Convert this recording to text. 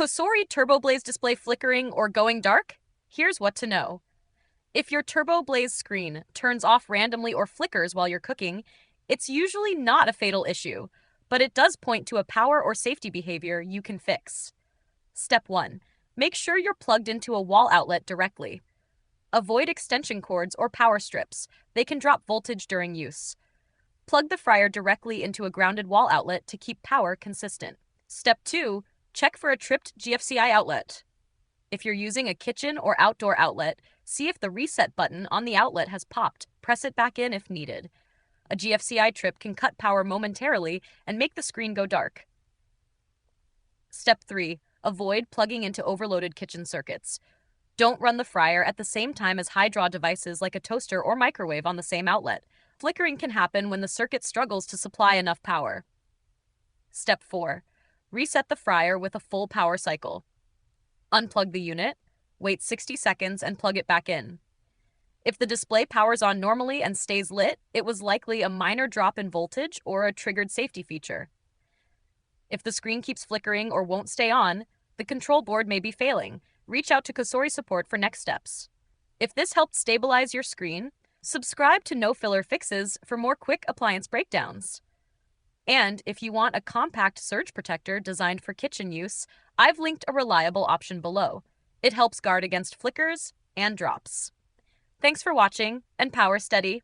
COSORI TurboBlaze display flickering or going dark? Here's what to know. If your TurboBlaze screen turns off randomly or flickers while you're cooking, it's usually not a fatal issue, but it does point to a power or safety behavior you can fix. Step 1. Make sure you're plugged into a wall outlet directly. Avoid extension cords or power strips. They can drop voltage during use. Plug the fryer directly into a grounded wall outlet to keep power consistent. Step 2. Check for a tripped GFCI outlet. If you're using a kitchen or outdoor outlet, see if the reset button on the outlet has popped. Press it back in if needed. A GFCI trip can cut power momentarily and make the screen go dark. Step 3. Avoid plugging into overloaded kitchen circuits. Don't run the fryer at the same time as high-draw devices like a toaster or microwave on the same outlet. Flickering can happen when the circuit struggles to supply enough power. Step 4. Reset the fryer with a full power cycle. Unplug the unit, wait 60 seconds, and plug it back in. If the display powers on normally and stays lit, it was likely a minor drop in voltage or a triggered safety feature. If the screen keeps flickering or won't stay on, the control board may be failing. Reach out to COSORI support for next steps. If this helped stabilize your screen, subscribe to No Filler Fixes for more quick appliance breakdowns. And if you want a compact surge protector designed for kitchen use, I've linked a reliable option below. It helps guard against flickers and drops. Thanks for watching, and power steady.